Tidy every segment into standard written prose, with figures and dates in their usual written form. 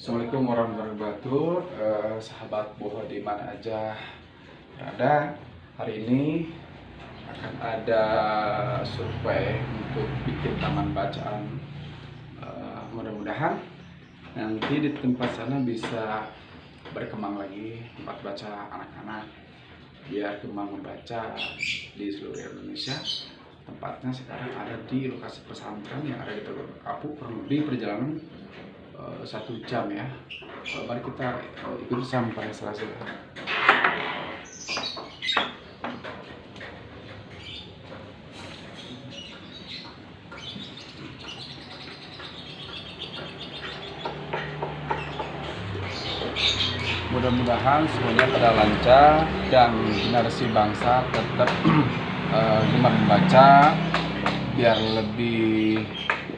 Assalamualaikum warahmatullahi wabarakatuh. Sahabat Boho di mana aja berada, hari ini akan ada survei untuk bikin taman bacaan. Mudah-mudahan nanti di tempat sana bisa berkembang lagi tempat baca anak-anak, biar kembang membaca di seluruh Indonesia. Tempatnya sekarang ada di lokasi pesantren yang ada di Teluk Apuk, kurang lebih perjalanan 1 jam ya. Mari kita ikuti sampai selesai. Mudah-mudahan semuanya pada lancar dan generasi bangsa tetap gemar membaca, biar lebih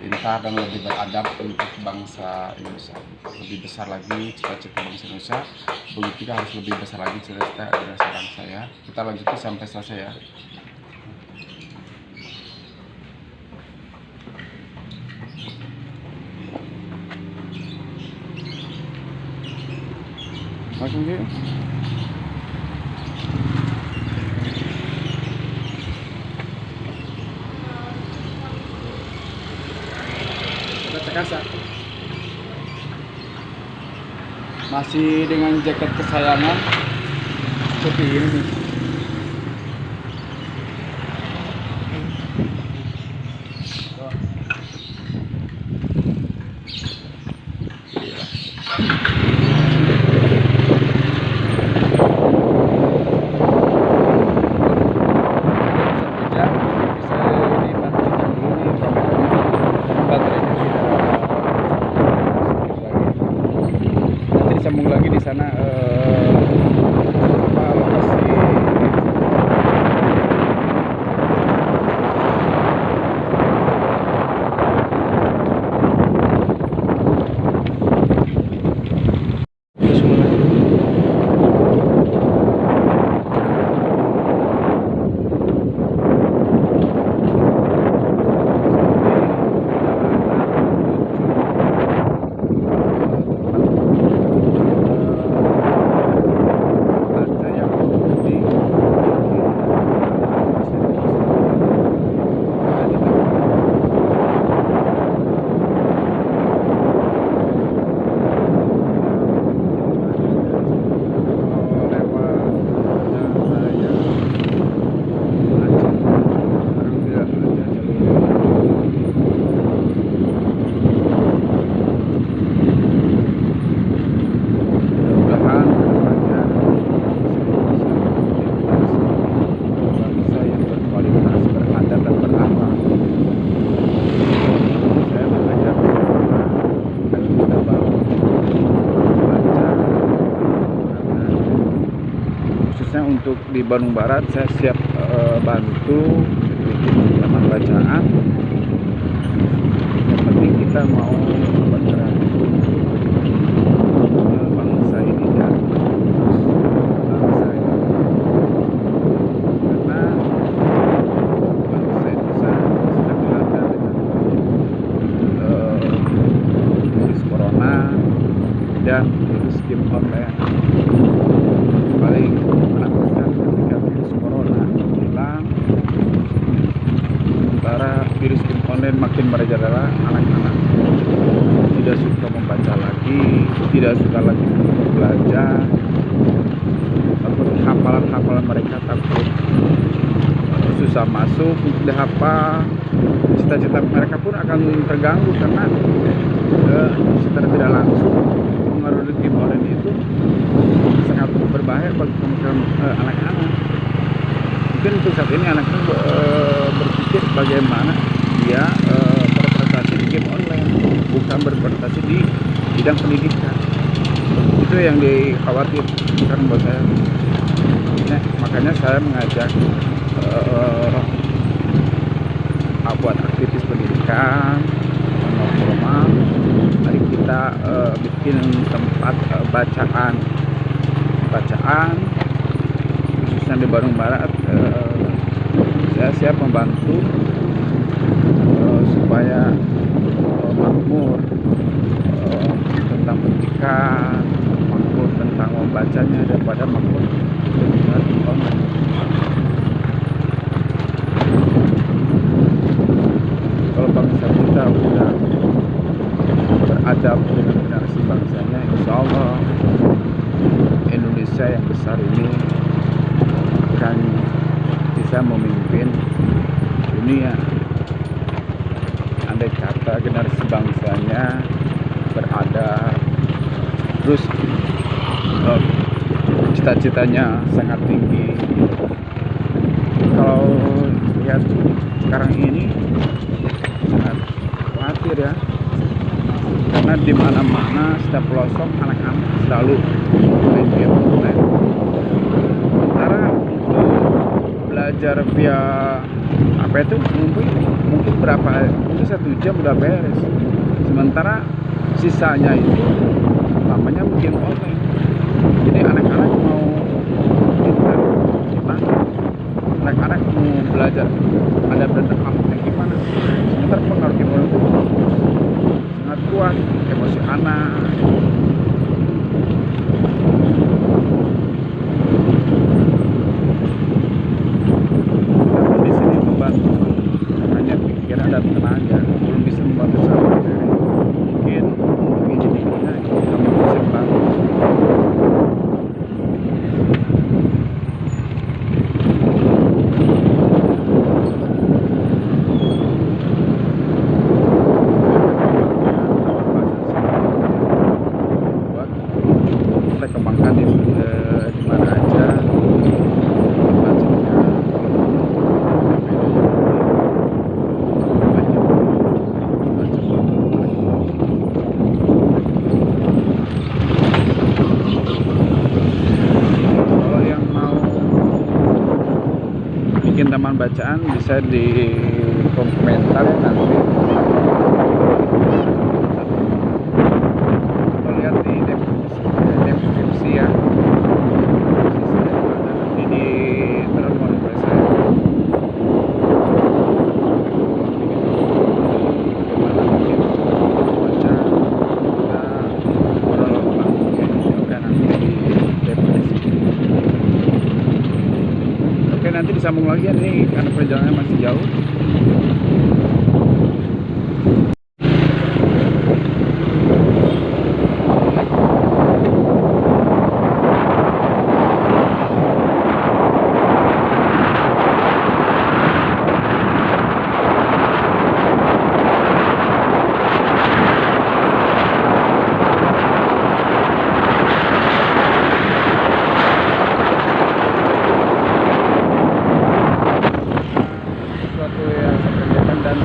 pintar dan lebih beradab untuk bangsa Indonesia. Lebih besar lagi cita-cita bangsa Indonesia, begitu juga harus lebih besar lagi cita-cita generasi bangsa ya. Kita lanjutkan sampai selesai ya. Langsung sih. Kasar. Masih dengan jaket kesayangan seperti ini nih. Sambung lagi di sana lokasi untuk di Bandung Barat. Saya siap bantu bikin taman bacaan. Yang penting kita mau bergerak bangsa ini dan bangsa ini, karena bangsa Indonesia sedang dilanda dengan virus corona dan virus game online. Paling menakutkan ketika virus corona hilang, sementara virus game online makin merajalela. Anak-anak tidak suka membaca lagi, tidak suka lagi belajar, takut hafalan mereka takut susah masuk untuk dihafal. Cita-cita mereka pun akan terganggu karena secara tidak langsung pengaruh game online itu sangat berbahaya bagi anak-anak. Mungkin untuk saat ini anak-anak berpikir bagaimana dia berprestasi di game online, bukan berprestasi di bidang pendidikan. Itu yang dikhawatirkan buat saya. Makanya saya mengajak buat aktivis pendidikan non-formal, mari kita bikin tempat bacaan khususnya di Bandung Barat. Saya siap membantu supaya makmur tentang pendidikan, maupun tentang membacanya daripada maupun dengan online. Kalau bangsa kita udah beradab dengan generasi bangsanya, insya Allah Indonesia yang besar ini akan bisa memimpin dunia. Andai kata generasi bangsanya beradab, terus cita-citanya sangat tinggi. Kalau lihat sekarang ini sangat khawatir ya, karena di mana-mana setiap pelosok anak-anak selalu main game online. Sementara belajar via apa itu mungkin berapa, mungkin 1 jam udah beres. Sementara sisanya itu lamanya game online. Jadi anak-anak mau pintar gimana? Anak-anak mau belajar ada berdekam yang gimana? Sementara pengaruh game online itu sangat kuat emosi anak. Di sini membantu hanya pikiran dan tenaga, belum bisa membantu secara materi. Mungkin ini kami bisa bantu. Kita kembangkan di mana aja bacanya. Kalau yang mau bikin taman bacaan bisa di komentar nanti. Lihat di deskripsi ya, nanti di telepon saya. Bagaimana bikin baca, kita oke nanti di deskripsi. Oke, nanti disambung lagi ya nih karena perjalanannya masih jauh. Sesuatu yang saya kerjakan dan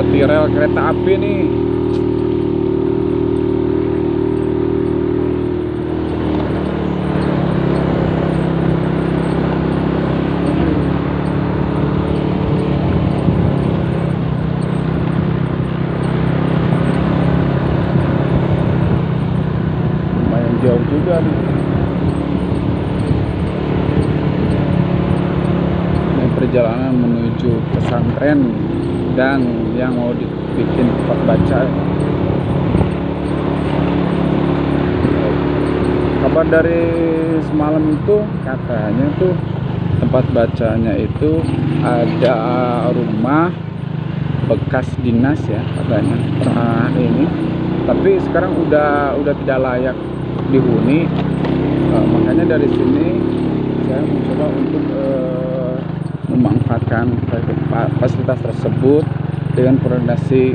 melewati rel kereta api nih. Lumayan jauh juga nih. Ini perjalanan menuju pesantren dan yang mau dibikin tempat baca. Kabar dari semalam itu katanya tuh tempat bacanya itu ada rumah bekas dinas ya katanya pernah ini, tapi sekarang udah tidak layak dihuni. Makanya dari sini saya mencoba untuk memanfaatkan fasilitas tersebut dengan koordinasi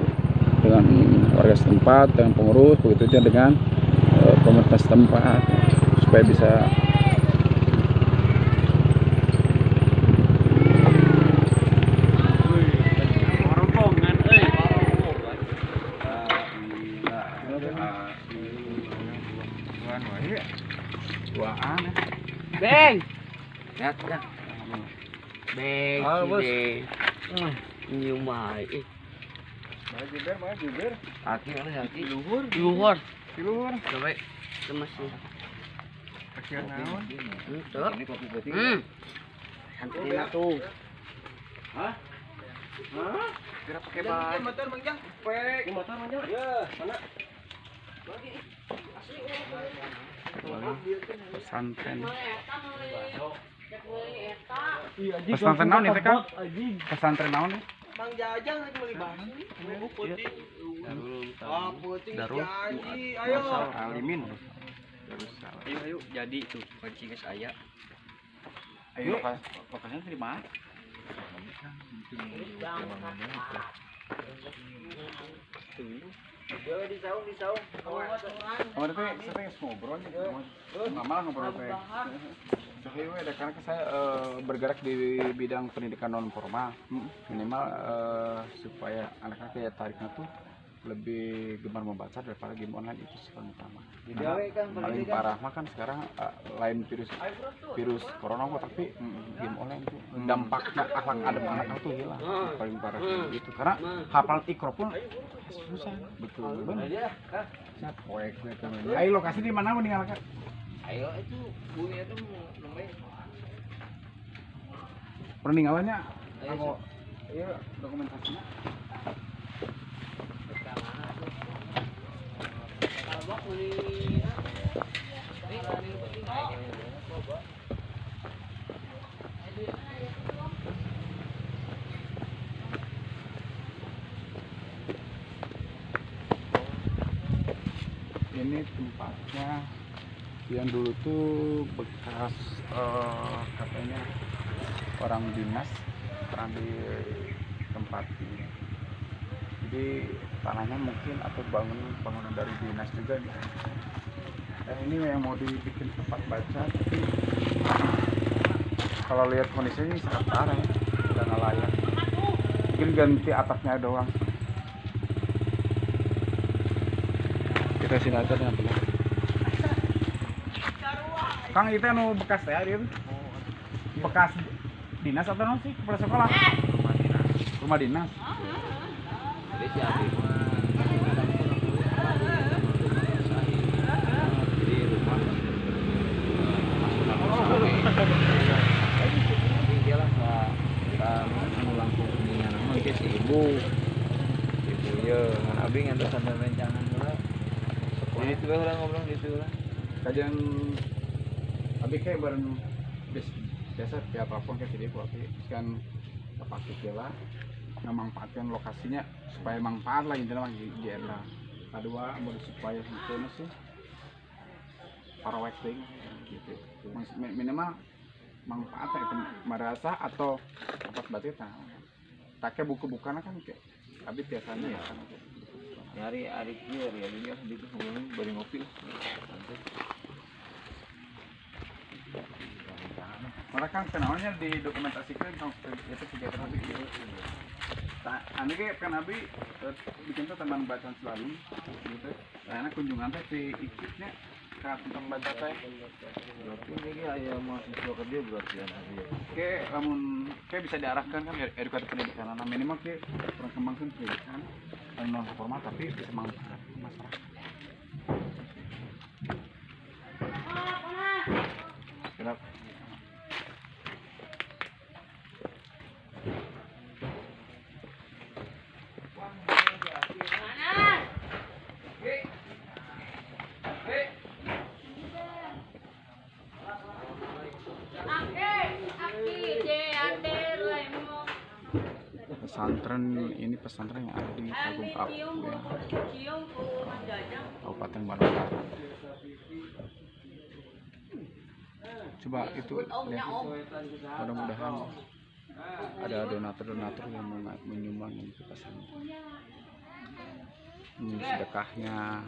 dengan warga setempat, dengan pengurus, begitu juga dengan komunitas setempat supaya bisa Beng. Lihat kan. Beng. Nyium baik. Jubir. Kaki mana kaki? Luhur. Coba kemasnya. Kaki naon? Tuh. Ini kopi putih. Santai tuh. Hah? Kira pakai ban. Motor manjang. Motor manjang. Ya, mana? Pesantren. Iya, Pesantren naon itu Kang? Pesantren naon nih? Mang Jajang lagi beli bahan. Putih. Ah, putih janji. Ayo. Alimin. Ayo jadi tuh kunci ke saya. Ayo lokasinya di mana? Di saung. Kemarin tuh saya ngobrol nih. Nggak malah ngobrol teh. Soalnya ada karena saya bergerak di bidang pendidikan non formal, minimal supaya anak-anak kayak tariknya tuh lebih gemar membaca daripada game online itu sih paling utama. Paling parah mah kan sekarang lain virus corona tapi game online itu dampaknya akhlak adab anak tuh hilang paling parah gitu karena hafal ikro pun susah betul benar. Siap proyek itu. Ayo lokasi di mana meninggalkan? Ayo itu bunyi itu namanya. Peninggalannya kalau iya dokumentasinya. Ini tempatnya yang dulu tuh bekas katanya orang dinas pernah di tempat ini. Jadi tanahnya mungkin atau bangunan dari dinas juga nih. Dan ini yang mau dibikin tempat baca, tapi kalau lihat kondisinya sangat parah ya, udah nggak layak. Mungkin ganti atapnya doang. Kita sini aja dengan benar. Kang itu anu bekas teh dia. Bekas dinas atau non sih kepala sekolah? Rumah dinas. Ibu ya abi ngantar sampai rencangan dulu. Jadi itu orang ngobrol gitu lah. Kajian abi kayak bareng biasa tiap apapun kayak video tapi kan pakai lah memanfaatkan lokasinya supaya manfaat lah intinya lagi GNA kedua mau supaya itu sih para wexting gitu minimal manfaat itu merasa atau tempat batik pakai buku-bukan kan kayak abi biasanya ya kan Nyari Arif dia gitu ngomongin bari ngopi. Mereka kan kenalnya di dokumentasikan itu kegiatan hobi gitu. Anu ge kan abi bikin tuh teman bacaan selalu gitu. Karena kunjungan teh ikutnya ke tempat baca teh. Berarti ini aya mahasiswa kerja berarti ya nanti ya. Oke, namun kayak bisa diarahkan kan edukasi pendidikan. Nah, minimal ke kurang kembangkan pendidikan non formal tapi bisa manfaat masyarakat. Kenapa? Pesantren yang ada di Agung Kapu ya, Kabupaten Bandung Barat. Coba itu lihat, mudah-mudahan ada donatur yang mau menyumbang ke pesantren. Ini sedekahnya.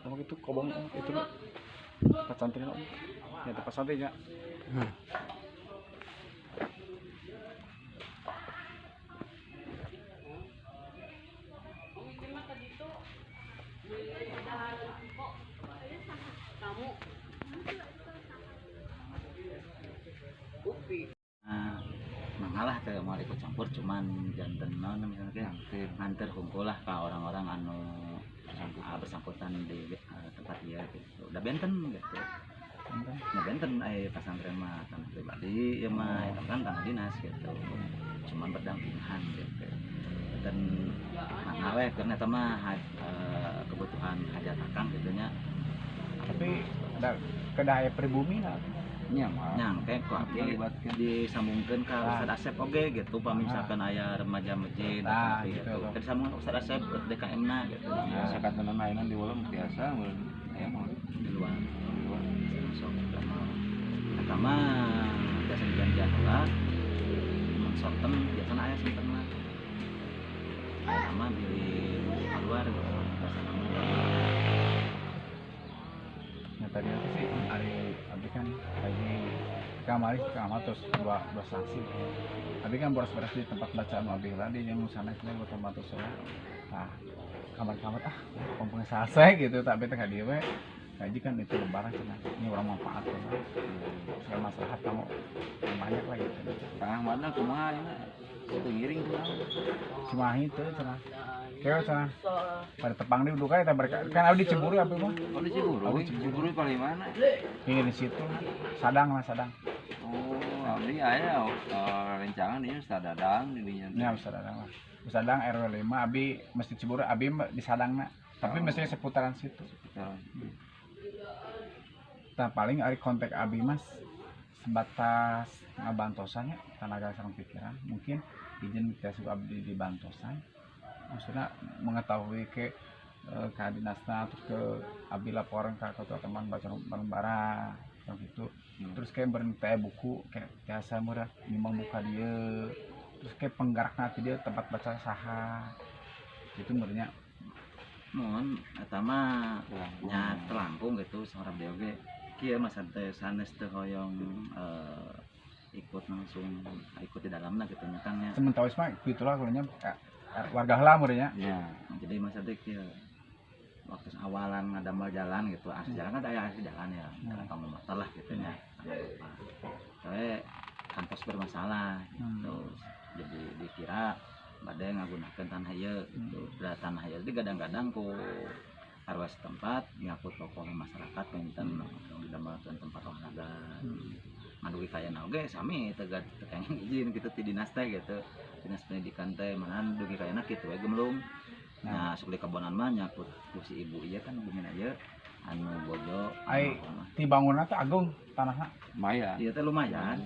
Kamu itu kobong itu pesantren om, ya pesantrennya. Mangalah teh mau ikut campur cuman janten non misalnya nganter kumpul lah ke orang-orang anu bersangkutan di tempat dia gitu. Udah benten gitu. Nah benten pesantren mah tanah pribadi ya mah itu kan tanah dinas gitu. Cuman berdampingan gitu. Dan mangawe karena itu mah kebutuhan hajat akang gitu nya. Tapi ada kedaya pribumi lah. Nyangke kok disambungkan ke Ustad Asep oge gitu pamisalkan aya remaja masjid gitu. Disambung ke Ustad Asep ke DKM na gitu. Ya sakatan mainan di ulang biasa aya mah di luar. Masuk eta mah biasa janjian heula. Sorten biasana aya sorten mah. Eta mah di luar gitu. Tadi apa sih abi kan lagi kamari terus dua sanksi. Abi kan boros-boros di tempat bacaan abi tadi yang sana sini buat tempat saya. Nah kamar-kamar kompongnya selesai gitu tapi tengah dia we gaji kan itu lebaran cina ini orang manfaat kan segala masalah kamu banyak lagi gitu. Tengah mana kumaha ya itu ngiring pulang Cimahi itu cina keo cina pada tepang di duduk aja kan abi di Ciburu apa mah di Ciburu paling mana ini di situ Sadang. oh abdi aya rencangan ini Sadadang di dinya ya Sadang RW 5 abi mesti Ciburu abi di Sadangna tapi mestinya seputaran situ. Nah paling ari kontak abi mas sebatas ngabantosannya tenaga sareng pikiran mungkin izin kita suka abdi di bantosan maksudnya mengetahui ke dinasna terus ke abi laporan ke ketua teman baca bareng gitu terus kayak berita buku kayak biasa murah memang buka dia terus kayak penggerak nanti dia tempat baca saha itu menurutnya mohon eta mah nya terlampung gitu sareng dia ge kieu mah santai sanes teu hoyong ikut langsung ikut di dalamnya gitu nyakangnya sementara mah gitulah kulanya warga heula meureunnya ya jadi masa teh kieu waktu awalan ngadamel jalan gitu asli jalan kan aya asli jalan ya jalan kamu motor lah gitu nya soalnya kantos bermasalah gitu jadi dikira bade ngagunakeun tanah ieu gitu tanah ieu digadang-gadang ku arwah setempat ngaku tokoh masyarakat penten didamelkeun tempat olahraga ngadugi kayana oge sami tegak tekeng izin gitu ti dinas teh gitu dinas pendidikan teh mana dugi kayana kitu we gemlung nah sok di kabonan mah nyakut ku si ibu ieu kan bumi aja anu bojo ai ti bangunan teh agung tanahna lumayan ieu teh lumayan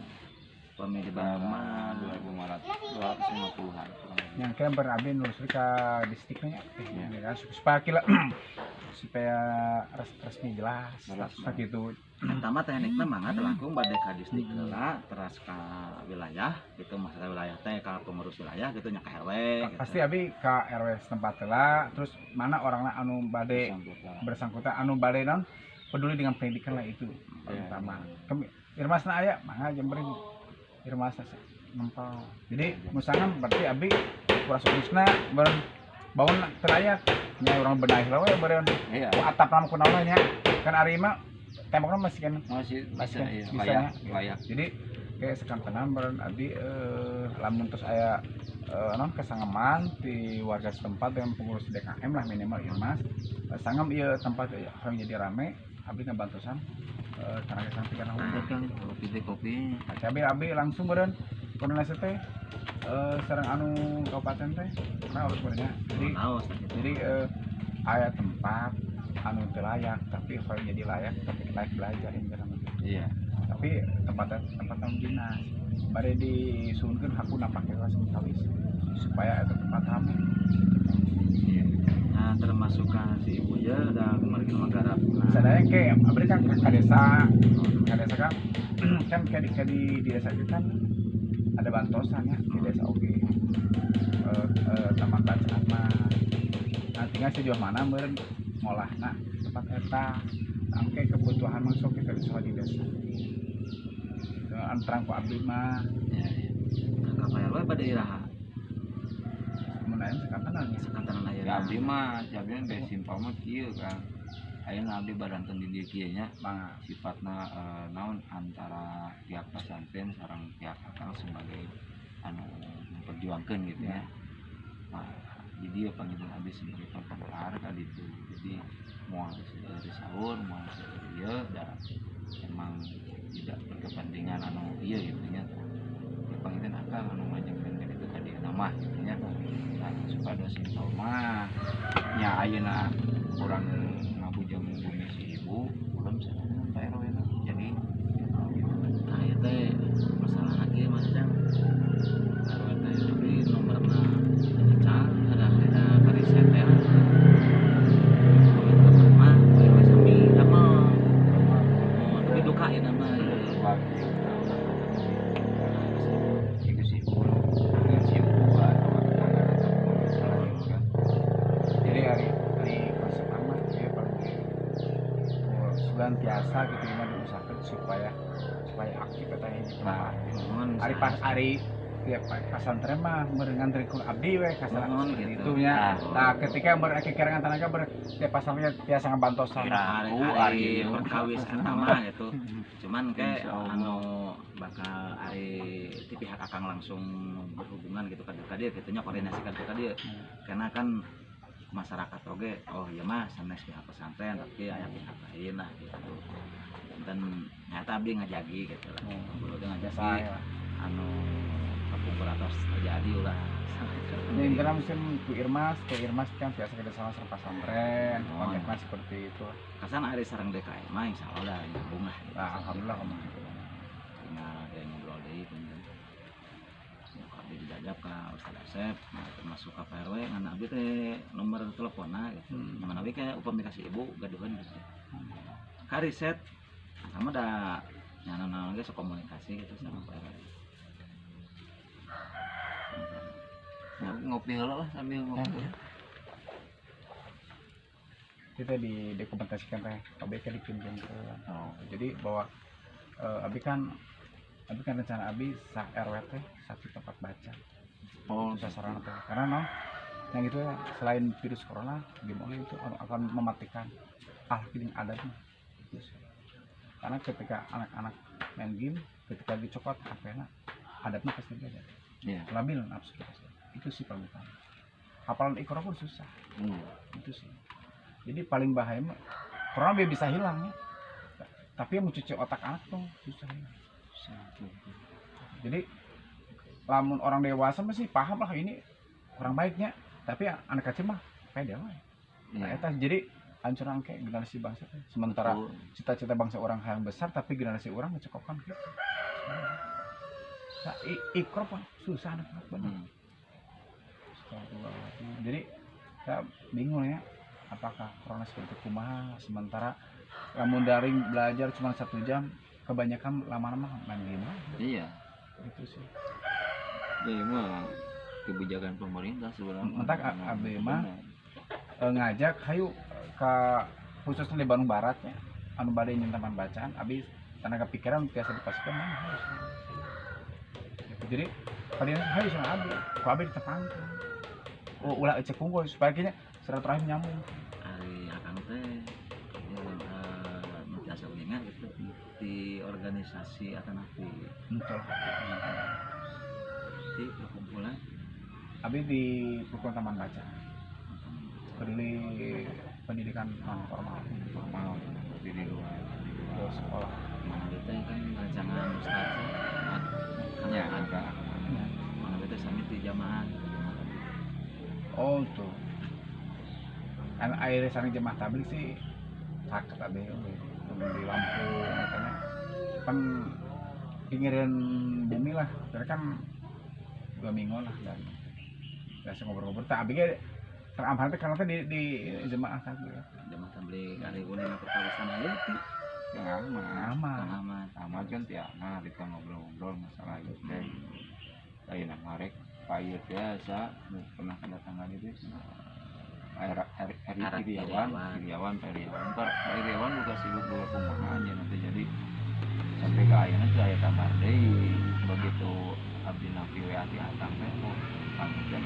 pami di Bandung mah 250-an yang kayak berabi nulisri ke distriknya ya supaya kila supaya resmi jelas gitu pertama tekniknya mangga telangkung bade ka distrik heula teras ka wilayah gitu masalah wilayah teh ka pengurus wilayah gitu nya ka RW gitu. Pasti abi ka RW setempat heula terus mana orangna anu bade bersangkutan anu bade non peduli dengan pendidikan lah itu pertama Irmasna aya mangga jembring Irmasna nempel. Jadi misalkan berarti abi kuras urusna beren bangun terayak nya urang benahi we beren Iya. ku atap nama kunaon nya kan ari mah tembokna masih kan Masih bisa iya, bisa layak, nya. layak. Jadi kayak sekantenan beren abi lamun terus aya non kesangeman di warga setempat dengan pengurus DKM lah minimal Irmas sangem ieu tempat yang jadi rame abi ngabantusan karena kesan tiga Nah, tahun kan kopi. cabe abi langsung beren koordinasi teh sareng anu kabupaten teh nah urus benernya jadi aya tempat anu teu layak tapi kalau jadi layak tapi layak belajar ini kan Iya. tapi tempat tanggung dinas bari disuunkeun hakuna pake langsung kawis supaya ada tempat rame. Iya. Nah termasuk si ibu ya udah kemarin menggarap Sadaya ke abdi kan ka desa kan kan di desa itu kan ada bantosan ya di desa oke taman bacaan mah nah tinggal sejauh mana meureun ngolahna tempat eta angke kebutuhan masuk kita bisa di desa antarang ku abdi mah ya kapal we pada iraha menaen sekantanan sekantanan Ya ayeuna abdi mah jabian bae simpel mah kieu kan. Ayeuna abdi badanten di dieu kieu nya mah sifatna naon antara pihak pesantren sareng pihak akang sebagai anu memperjuangkeun gitu ya. Nah, jadi ya panggilan abdi sebagai penggelar kali itu. Jadi moal dari sahur, moal dari ieu da emang tidak berkepentingan anu ieu gitu nya. Ya panggilan akang anu majengkeun itu tadi nama gitu nya. Nah, supaya simpel mah nya ayeuna urang ngabujang bumi si ibu belum sana Pak RW na. Jadi nah itu teh masalah lagi mas Jang kalau teh jadi nomorna cang ada kariset ya mah bae sami damel tapi duka ya nama bagi itu sih dengan si ibu atau jadi hari konsep amat ya paling sugan biasa gitu gimana diusahakan supaya aktif katanya gitu Nah, hari pas hari tiap pasantren mah ngantri ku abdi we kasar gitu. itunya nah ketika berkekirangan tenaga tiap pasantren biasa ngabantosan hari perkawis nama gitu cuman kayak anu bakal hari di pihak akang langsung berhubungan gitu kan dia gitunya koordinasikan ke dia karena kan masyarakat oge oh iya mah sanes pihak pesantren tapi aya pihak lain lah gitu dan nyata abdi ngajagi gitu lah ngobrol ngajagi saya anu kapuperatos terjadi ulah ini karena musim ku Irmas kan biasa kita sama pesantren Oh. kontaknya seperti itu kasan hari sarang DKM mah insya Allah lah nyambung lah gitu. nah alhamdulillah ngomong gitu Tinggal dia ngobrol deh kemudian abdi dijajab ka Ustaz Asep nah, termasuk ka PRW ngan abdi teh nomor teleponnya gitu nyaman abdi kayak upami kasih ibu gaduhan gitu ka riset sama da nyana ge sok komunikasi gitu sama PRW ngopi heula lah sambil ngopi. kita dokumentasikan teh abi kan dikirim ke jadi bahwa abi kan rencana abi sak RW teh satu tempat baca sasaran teh karena no yang itu ya selain virus corona game online itu akan mematikan kiting adatnya karena ketika anak-anak main game ketika dicopot HP-nya adatnya pasti beda labil nafsu itu sih paling utama hafalan Iqra pun susah itu sih jadi paling bahaya mah corona bisa hilang ya tapi yang mencuci otak anak tuh susah ya. Jadi lamun orang dewasa masih paham lah ini kurang baiknya tapi anak kecil mah pede lah nah eta jadi hancur angke generasi bangsa teh. Sementara cita-cita bangsa orang yang besar tapi generasi orang mencukupkan gitu nah, Iqra pun susah anak-anak benar jadi saya bingung ya apakah corona seperti kumaha sementara lamun daring belajar cuma 1 jam kebanyakan lama-lama main game Iya. gitu sih Jadi mah kebijakan pemerintah sebenarnya. mentak AB mah ngajak hayu ke khususnya di Bandung Barat ya anu bade nyen taman bacaan abis tenaga pikiran biasa dipastikan mana harus gitu. Jadi kalian harus sama abi ku abi ditepangkan ulah cek unggul supaya kayaknya silaturahim nyambung. Ari akang teh mutiasa uningan gitu di organisasi alternatif Betul. di perkumpulan Abi di Rukun Taman Baca peduli pendidikan non formal Formal berarti di luar ke sekolah. mana itu kan rancangan ustaz ya ada mana itu sami di jamaah Oh tuh. Kan air sareng jemaah tabligh sih sakit abi di Lampung katanya kan pinggiran bumi lah, jadi kan 2 minggu lah dan biasa ngobrol-ngobrol. Tak abi ge terampar teh karena di jemaah tabligh. jamaah tabligh hari uning perkawisan aja yang aman Aman. aman kan tiana kita ngobrol-ngobrol masalah itu teh lain marek payet biasa pernah kedatangan itu Iriawan buka sibuk dua kumahan ya nanti jadi sampai ke ayeuna teh aya kabar deui begitu abdi napi we ati hatang teh oh pangkeun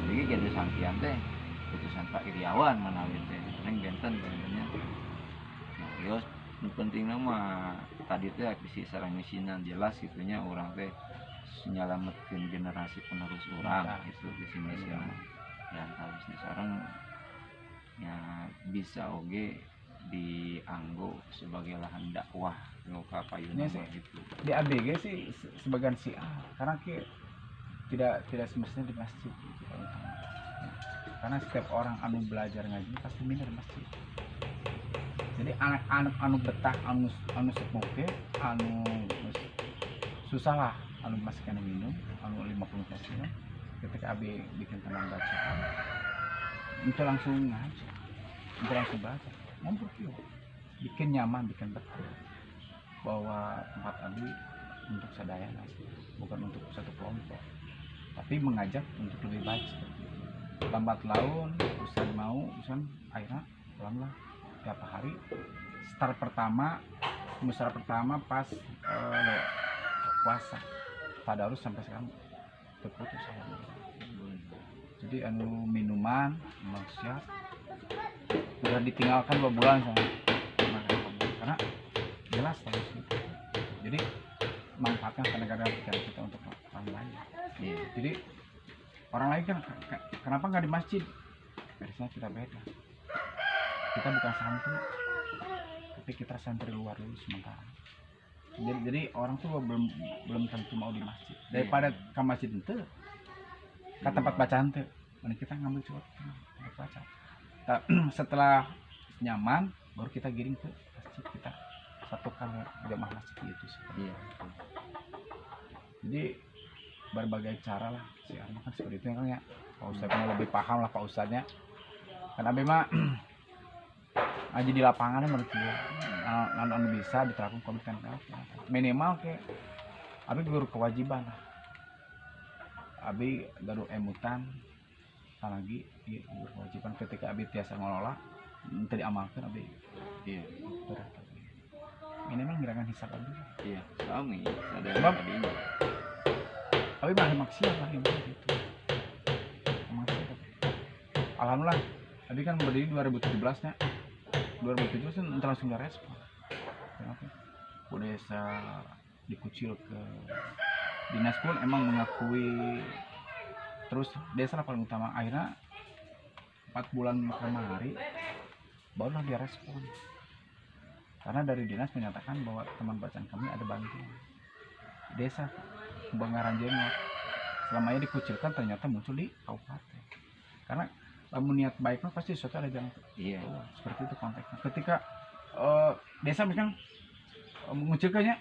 jadi ge sangkian teh putusan Pak Iriawan manawi teh neng benten benernya nah yos pentingna mah tadi teh visi sareng misinan jelas gitunya orang teh nyalametkeun generasi penerus urang itu visi misi dan harus disarang ya bisa oge dianggo sebagai lahan dakwah ka payuna gitu. Di ABG sih sebagian si A karena tidak semestinya di masjid gitu. Karena setiap orang anu belajar ngaji pasti minder masjid. Jadi anak-anak anu betah anu sepuke anu susah lah anu masukkan minum anu 50 persen ketika abi bikin taman bacaan itu langsung ngaji itu langsung baca ngobrol yuk bikin nyaman bikin betah bahwa tempat abi untuk sadaya bukan untuk satu kelompok tapi mengajak untuk lebih baik seperti itu lambat laun usah mau misalnya akhirnya pelan-pelan tiap hari start pertama pas puasa tadarus sampai sekarang terputus saya. Jadi anu minuman memang siap udah ditinggalkan 2 bulan sama karena jelas harus gitu. Jadi manfaatkan kadang-kadang pikiran kita untuk orang lain. Jadi orang lain kan kenapa nggak di masjid? Biasanya kita beda. Kita bukan santri, tapi kita santri luar dulu sementara. Jadi orang tuh belum tentu mau di masjid. Daripada ke masjid itu, ke tempat bacaan tuh, mending kita ngambil tempat baca. Setelah nyaman, baru kita giring ke masjid kita satukan jamaah masjid itu. Iya. Jadi berbagai cara lah si Arma kan seperti itu kan ya. Pak Ustadznya lebih paham lah Pak Ustadznya. Karena memang aja di lapangannya menurut gue anu bisa diterapkan komitmen minimal ke abi guru kewajiban lah abi garu emutan lagi guru kewajiban ketika abi biasa ngelola nanti diamalkan abi Iya. berat minimal ngirakan hisap abi Iya. Kami ada Sebab- tadinya. abi mah maksiat lah yang gitu maksiat alhamdulillah abi kan berdiri 2017 nya 2017 kan langsung ada respon. Kenapa? Desa dikucil ke dinas pun emang mengakui terus desa lah paling utama akhirnya 4 bulan kemarin barulah dia respon karena dari dinas menyatakan bahwa teman bacaan kami ada bantuan desa Kebangaran Jenggot selama ini dikucilkan ternyata muncul di kabupaten karena namun niat baik mah pasti sesuatu ada jalan. Iya. Seperti itu konteksnya. Ketika desa misalkan mengucilkannya,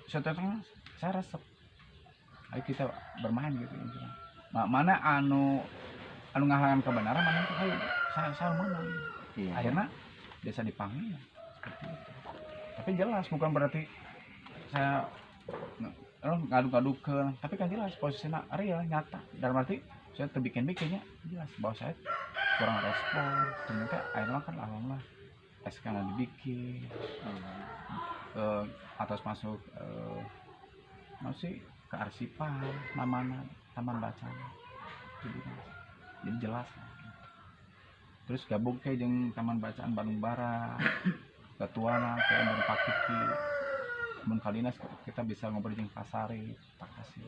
sesuatu saya resep. Ayo kita bermain gitu. Mana anu ngahalangan kebenaran, mana itu ayo saya menang. Iya. Akhirnya desa dipanggil seperti itu. Tapi jelas bukan berarti saya ngadu-ngadukeun, tapi kan jelas posisinya real nyata. Dalam arti saya terbikin-bikinnya jelas bahwa saya kurang respon ternyata akhirnya kan alhamdulillah SK dibikin atas masuk masih ke arsipan namanya taman bacaan jadi jelas. Terus gabung ke jeung taman bacaan Bandung Barat ketuana ke Endor Pakiki mun kalinas kita bisa ngobrol jeung Pasari tak kasih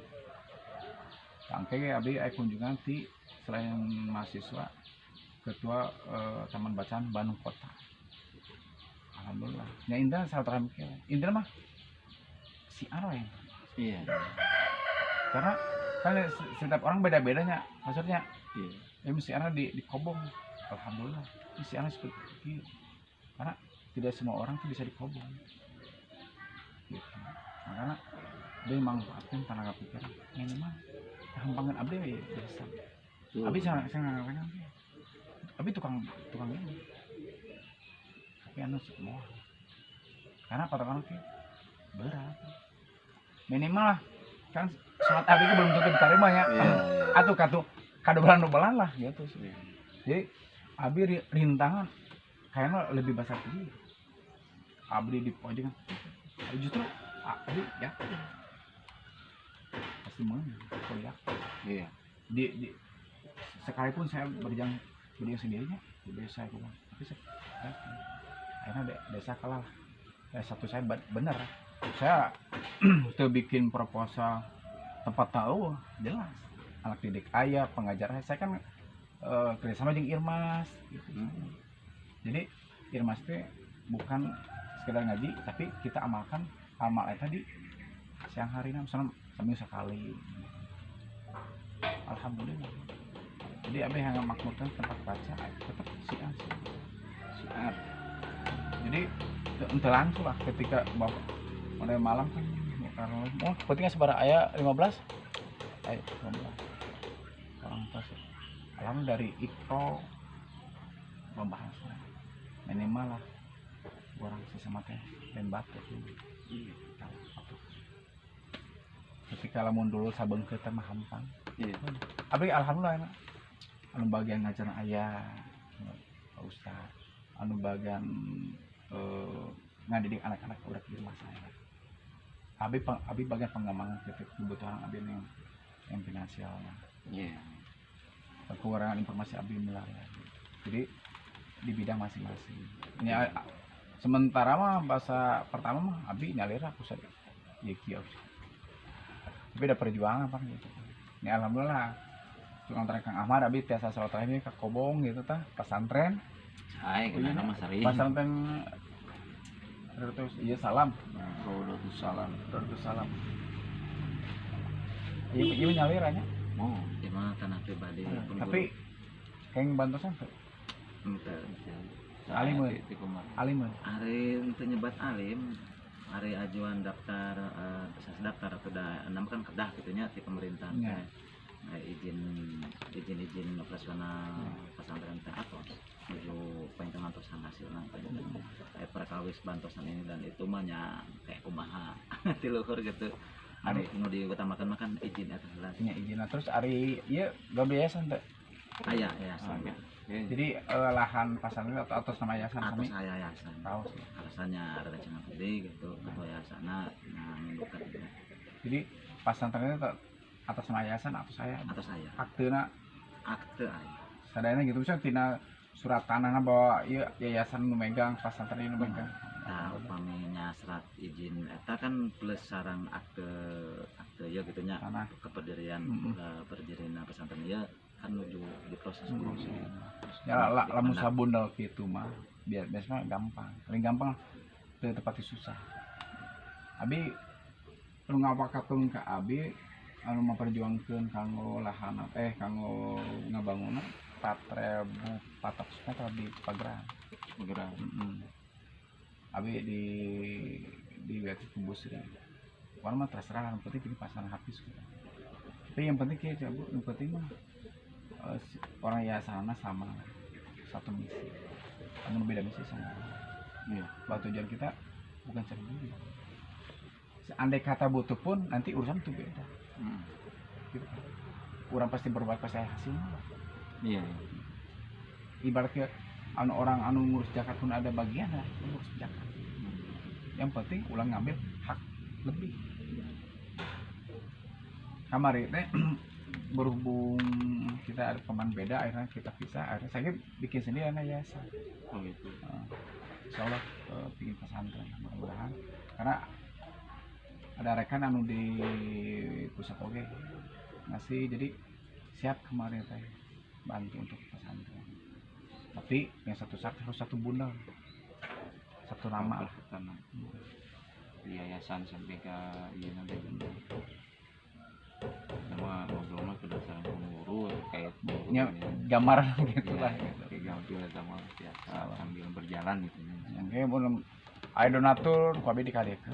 tangke abdi aya kunjungan ti selain mahasiswa ketua taman bacaan Bandung Kota. Alhamdulillah nya Indra salah mikir Indra mah si Aroy Iya. karena kan setiap orang beda-bedanya maksudnya Iya. si Aroy di Kobong. Alhamdulillah si Aroy seperti itu karena tidak semua orang tuh bisa dikobong gitu. Makanya dia manfaatkan tenaga pikiran ini mah hampangan abdi ya biasa abdi saya nggak abdi tukang ini tapi anu semua karena patokan ke berat minimal lah kan sholat abdi itu belum tentu diterima ya atau kado belan lah gitu sih. Jadi abdi rintangan kayaknya lebih besar lagi abdi di pojok justru abdi ya pasti mana ya Iya. di sekalipun saya berjalan sendirinya di desa itu tapi saya akhirnya desa kalah satu saya benar saya tuh bikin proposal tempat tahu jelas anak didik ayah pengajar saya kan kerjasama dengan Irmas gitu. Jadi Irmas itu bukan sekedar ngaji tapi kita amalkan amal tadi siang hari misalnya seminggu sekali. Alhamdulillah. Jadi abis yang makmurkan tempat baca tetap siar. Jadi ente langsung lah ketika bapak mulai malam kan pentingnya sebarang ayat 15 ayat 15 orang pas alam dari Iqra membahasnya minimal lah orang sesama teh dan batuk ketika lamun dulu sabeng kita mah hampang abdi alhamdulillah enak anu bagian ngajaran ayah Pak Ustaz anu bagian ngadidik anak-anak udah di rumah saya abi bagian pengembangan kebutuhan abi yang finansialnya kekurangan informasi abi melalui jadi di bidang masing-masing ini sementara mah bahasa pertama mah abi nyalir aku saja ya kios tapi ada perjuangan apa gitu ini alhamdulillah tukang Kang Ahmad abi tiasa salat terakhir ke Kobong gitu tah pesantren Hai kenapa Mas Ari pesantren terus iya salam Rodotus Salam iya nyalir aja oh Cuma tanah pribadi tapi kayak bantuan tuh alim hari itu nyebat alim hari ajuan daftar daftar atau enam kan kedah gitunya di pemerintahan izin operasional pesantren teh atos menuju pengantosan hasil nanti kayak perkawis bantosan ini dan itu mah kayak kumaha di luhur gitu hari nu diutamakan makan izin eta jelas izin terus hari iya gawe yayasan teh aya yayasan jadi lahan pasantren atau atas nama yayasan atas yayasan tahu sih alasannya ada rencana gede gitu ketua yayasan nah mendukung jadi pasantren itu atas nama yayasan atau saya akte aya sadayana gitu misalnya tina surat tanahnya bahwa iya yayasan nu megang pasantren nu megang nah upaminya surat izin eta kan plus sarang akte ya gitunya keperdirian berdirinya pesantren ya kan menuju diproses ya lamun sabundal gitu mah biasanya gampang paling gampang teu tepati susah abi nu ngawakakeun ka abi anu memperjuangkeun kanggo lahan kanggo ngabangunna 4.400 meter di Pageran abi di lihat kubus ini warna mah terserah yang penting ini pasangan habis tapi yang penting kayak yang penting mah orang yayasan sama satu misi namun beda misi sama bahwa tujuan kita bukan sendiri andai kata butuh pun nanti urusan itu beda gitu. Orang pasti berbuat pas saya hasilnya ibaratnya orang anu ngurus zakat pun ada bagian lah ngurus zakat. Yang penting ulang ngambil hak lebih. Kamari teh berhubung kita ada teman beda, akhirnya kita pisah, akhirnya saya bikin sendiri anak yayasan. Oh gitu. Insya Allah bikin pesantren mudah-mudahan, karena ada rekan anu di pusat oke ngasih, jadi siap kemarin teh bantu untuk pesantren. Tapi yang satu saat harus satu bundel, satu nama lah. Karena yayasan sampai ke iya nanti nama ngobrol mah berdasarkan pengurus kayak Ya, gambar gitu lah. kayak gambar sama biasa sambil berjalan gitu. Yang kayak belum ada donatur, kau di KDK.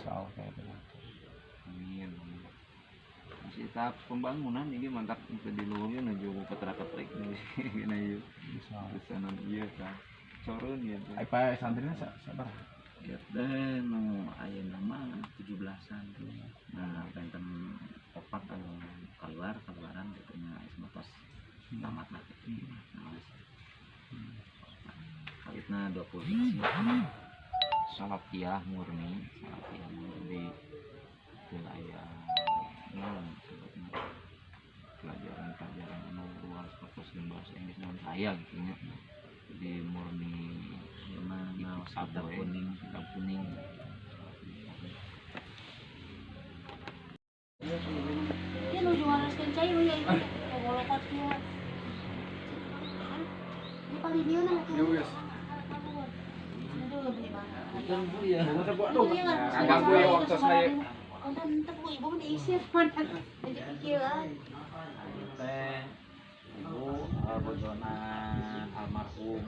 Soal kayak gitu. Amin. Masih tahap pembangunan ini mantap untuk di luarnya menuju petra-petrik ini yuk. Sana dia kan. Corun ya. Apa santrinya sabar. Kita mau ayah nama 17-an tuh. Nah, benten opat kalau keluaran katanya sebatas tamat lah. Nah, kalitna 20 Salafiyah murni di wilayah sebutnya pelajaran anu luas fokus di bahasa Inggris non saya gitu nya. Jadi murni mana sabda kuning. Yan, juaraskan kayo yan. Pagulokot nyo. Di palibyo na ito. Yes. Agak gue waktu saya. Konten itu po ibu diisip mo na. Jadi pikiran. Teh ibu bojona almarhum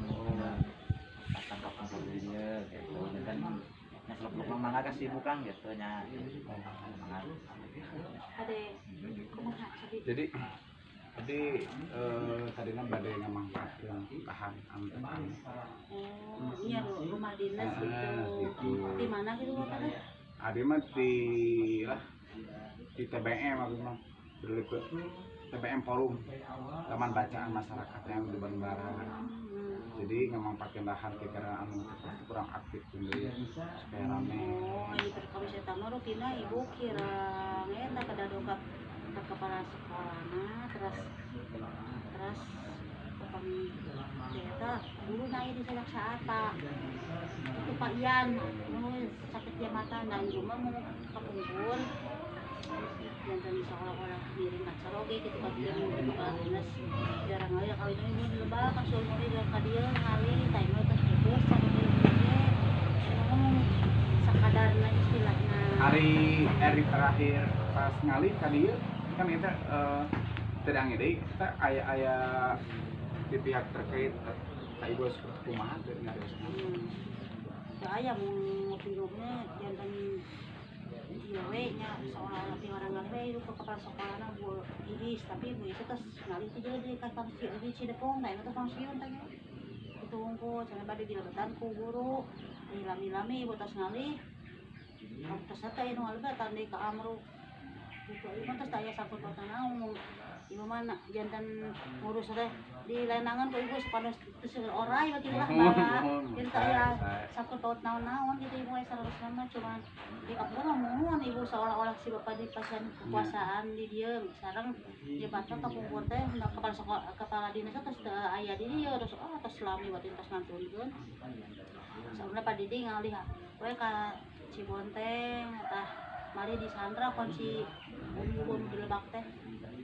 pasang kapang kerjanya gitu kan yang seluk mana kasih bukan gitu nya Ada kumaha sabi. Jadi tadi badai ngamangkat yang tahan angin. Oh, iya rumah dinas gitu. Di mana gitu Bapak teh? Ada mah di TBM aku mah dulu ke TBM forum teman bacaan masyarakat yang di Bandara. Jadi ngemampatin lahan kira anu kurang aktif sendiri supaya rame. Oh, itu kalau saya tahu rutina ibu kira eta kada dongkap ke kepala sekolahna terus kupang eta guru naik di sadak saata. Itu Pak Ian, sakit dia mata dan rumah mau kepungkur. Dan di sekolah-sekolah miring acara oke gitu kan dia mau kepala dinas jarang aja kali ini mau dilebak kan suruh mau dia kadia kali timer terus itu satu dia ngomong sakadarna istilahnya Hari terakhir pas ngalih kali kan kita sedang ide kita ayah di pihak terkait ibu seperti kumaha dari ngari. Saya mau pinggungnya jantan nya seolah lebih orang ngalih itu ke kepala sekolahnya bu iris tapi bu itu terus ngalih itu jadi kan pensiun di Cidepong nah itu pensiun tanya itu ungku jangan pada dilebatan ku guru dilami-lami bu terus ngalih terus saya ini ngalih tandai ke amru itu terus saya sangkut patah naung ibu mana jantan ngurus teh di lenangan ku ibu sepanas terus orai bagi lah jadi saya sangkut paut naon-naon gitu ibu saya harus nama cuman di aku ngomong ibu seolah-olah si bapak di pasien kekuasaan di dia sekarang dia baca kapungkur teh kepala sekolah kepala dinas terus ayah di dia terus terus selami buat tas ngantunkeun soalnya Pak Didi ngalih we ka Cibonteng tah mari di Sandra kunci umum di Lebak teh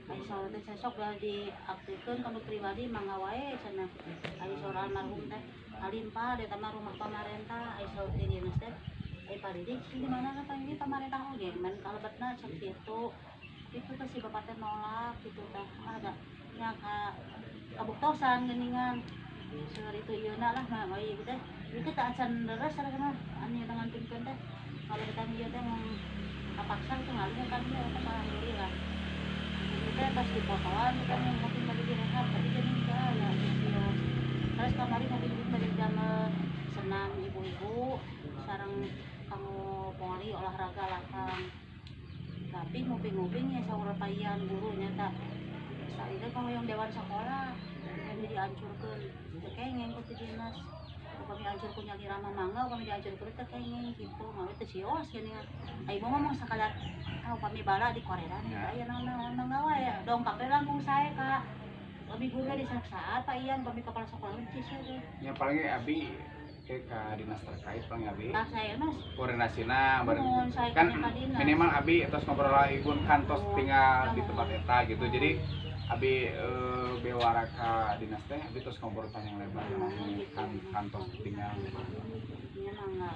ai saur teh sesok udah diaktifkeun kanu pribadi mangga wae cenah ai saur almarhum teh alimpa di tamah rumah pamarentah ai saur di dinas teh Pak Didi di mana kan ini pamarentah oge men kalebetna cek kitu itu teh si bapak teh nolak gitu teh ada nya ka kabuktosan geuningan seueur itu ieuna lah mah ieu teh itu tak acan leres sareng anu ngantunkeun teh kalau kita ieu teh mung kapaksa itu ngalih kan dia teh alhamdulillah kita pas dipotoan kita yang mungkin tadi direhab tapi jadi enggak ya terus kemarin mobil dari jam senam ibu-ibu sareng kamu poli olahraga lakang tapi nguping-nguping ya saur payan gurunya tak Tadi kalau yang dewan sekolah yang dihancurkan kengeng ku dinas kami hancurkan yang dirama mangga kami dihancurkan itu kengeng gitu mau itu sios gini ayo mau ngomong sekalian tahu kami bala di Korea nih ya nanggawa ya dong kape langsung saya kak kami guru di saat Pak Ian kami kepala sekolah di sini yang paling abi ke dinas terkait paling abi tak saya mas koordinasina bareng mohon saya kan ke dinas. minimal abi terus ngobrol lagi pun kantos tinggal di tempat eta gitu jadi abi bewara ka dinas teh abi terus ngobrol panjang lebar kan kantos tinggal Ini mangga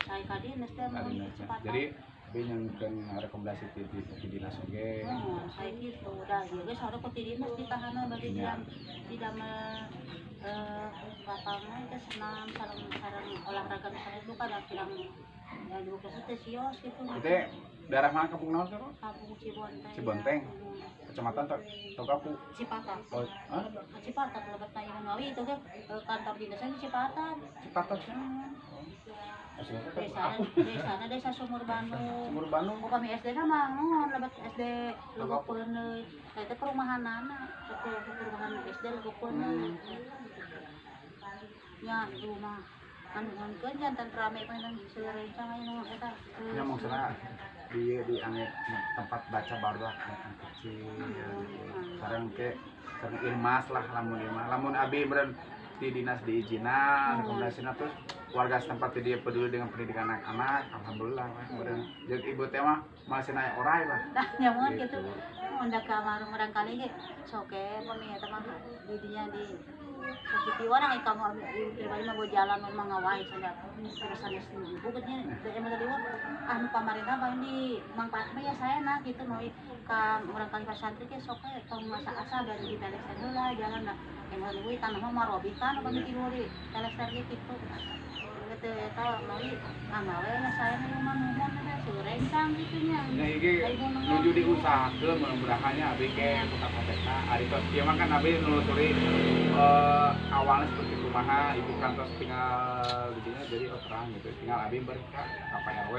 saya ke dinas teh ka mohon dinas kecepatan. jadi abi nyangkeun rekomendasi di dinas oge Oh, saya gitu udah juga soalnya kok di dinas ditahanan bagi Iya. tidak batalnya itu senam sarang olahraga misalnya itu kan ada bilang ya dulu ke sios gitu itu daerah mana kampung naon tuh kampung Cibonteng Cibonteng kecamatan Togapu Cipatat oh ah Cipatat lebat tanya ngawi itu kan kantor dinasnya di Cipatat Cipatat desa Sumur Bandung Sumur Bandung oh kami SD nama non lebat SD legopeun itu perumahan anak perumahan SD legopeun nya rumah anu jantan rame pengen serencang anu eta ya maksudnya di ane tempat baca baru lah yang kecil sekarang ke sekarang ilmas lah lamun abi beren di dinas diizinan rekomendasinya terus warga setempat dia peduli dengan pendidikan anak-anak alhamdulillah lah beren jadi ibu tema masih naik orai lah dah nyamun gitu undak ka marang kali ge soke pami eta mah didinya di seperti orang yang kamu pribadi mah jalan memang ngawai saja urusan bukitnya emang tadi anu pemerintah paling di manfaatnya ya saya nah gitu mau ka orang kali pasantri ke sok kamu masa asa dari di telesen lah jalan lah yang lalu tanah mah marobikan apa di timuri telesen gitu gitu eta mau amawe saya nih rumah numon ada surencang gitunya nah ini menuju diusahakeun mudah-mudahannya abi ke kota Pateta ari tos ieu mah kan abi nelusuri awalnya seperti kumaha ibu kantor tinggal di sini jadi terang gitu tinggal abi berka ka RW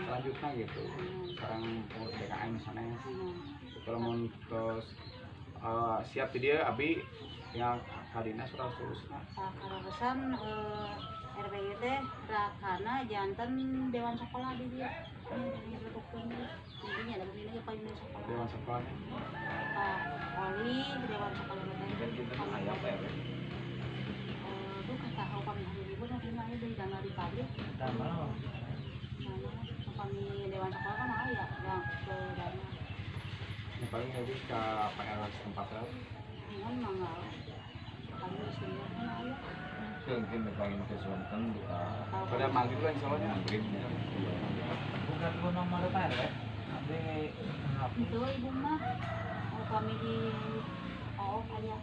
selanjutnya gitu sekarang pengurus DKM misalnya kalau mau terus siap di dia abi tinggal kadina sudah terusna kalau pesan RBI teh rakana jantan dewan sekolah di dia ini berbukuan intinya ada begini paling dewan sekolah dewan sekolah Pak Oli dewan sekolah dan kita kan ayam ya itu kata tahu kami hari ibu nanti nanya dari dana di pabrik mana kami dewan sekolah kan ayah yang ke dana yang paling jadi ke PRW setempat lah kan mangga kami di sini kan ayah mungkin paling kesulitan kita pada maghrib lah insyaallah maghrib bukan lu nomor apa ya itu ibu mah oh kami di oh ayah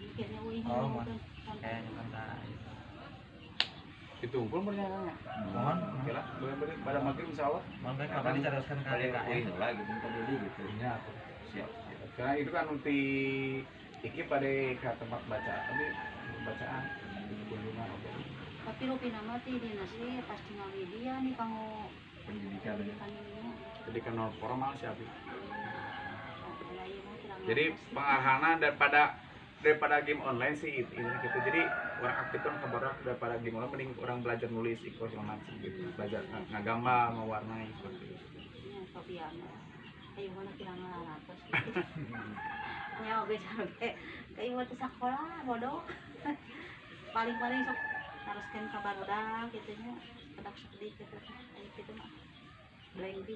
mikirnya wih kayaknya kan ditungkul bernyanya mohon kira boleh pada maghrib insyaallah mangga kapan diteruskan ke DKM lah gitu tadi gitu ya siap karena itu kan nanti iki pada ke tempat baca tapi bacaan kunjungan oke tapi rupina mati di nasi pasti ngawi dia nih kamu pendidikan ini jadi kenal formal sih abi jadi pengarahan daripada game online sih ini gitu jadi orang aktif kan kabar daripada game online mending orang belajar nulis ikut segala macam gitu belajar ngagambar mewarnai seperti itu ya Sofian ayo mana kira ngalatos ya oke sampai kayak waktu sekolah bodoh paling sok haruskan kabar udah gitunya kedak sedikit gitu ayo gitu mah blank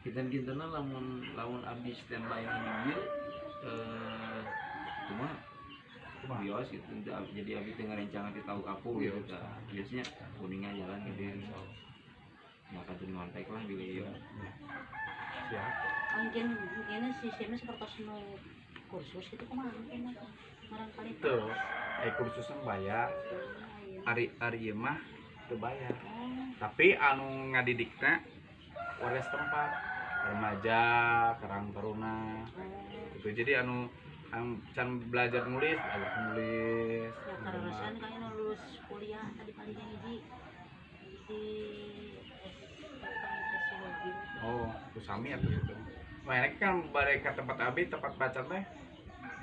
pisan kita lamun abis standby mobil cuma bios gitu jadi abis dengan rencana kita tahu aku gitu biasanya kuningnya jalan gitu nggak akan terima kontak lah gitu ya siap mungkin sistemnya seperti semua kursus gitu kemarin orang kali itu kursusnya bayar hari mah itu bayar tapi anu ngadidiknya warga setempat remaja karang taruna gitu jadi anu can belajar nulis ya karusan kayaknya lulus kuliah tadi palingnya di oh itu sami atau gitu Mereka kan balik ke tempat abi tempat baca teh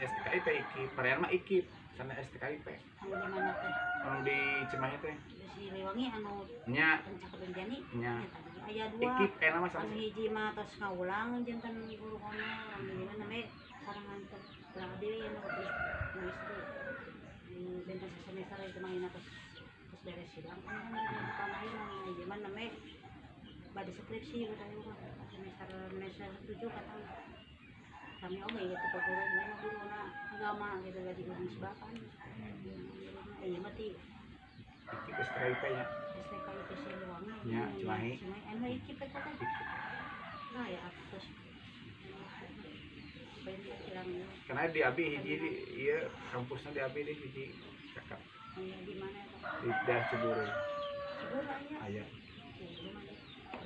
STKIP IKIP, parean mah IKIP, sana STKIP. Anu di mana teh? Anu di Cimahi teh. Di Siliwangi anu Nya, Pencak Benjani. nya. Aya dua. IKIP nama Anu sama. hiji mah tos ngaulang jantan guru kono, anu hiji name sarangan teh berade anu nulis teh. Bentar semester itu mah tos beres sidang kan pamain anu hiji mah name bade skripsi betul semester 7 kata kami oke gitu pokoknya memang guru agama gitu lagi guru sebakan iya mati IKIP STKIP nya. STK itu Siliwangi Ya, Cimahi. anu iki pe kota nah ya terus bilang Karena di abi hiji iya kampusnya di abi di hiji kakak di mana di daerah Ciburu. Ciburu aya Aya.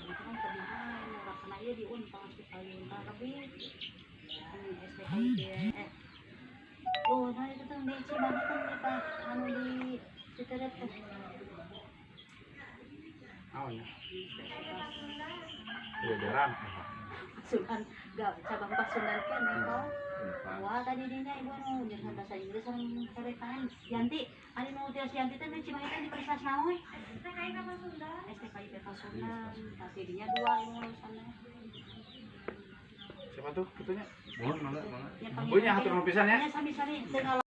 kan kebiasaan orang kena dia di Unpar di Unpar tapi STKIP oh nah itu tuh di Cimahi kan di Pak anu di Citedet tuh Oh ya. Iya beran. Pasundan gak cabang Pasundan kan kau wah tadi dinya ibu nu jeung bahasa Inggris sareng karekaan Yanti ari nu tias Yanti teh di Cimahi teh di Persas naon STKIP Pasundan tapi dinya dua ibu lulusanna Siapa tuh? Ketunya? Mohon, mangga. Oh, nya hatur nuhun pisan ya. nya sami-sami teu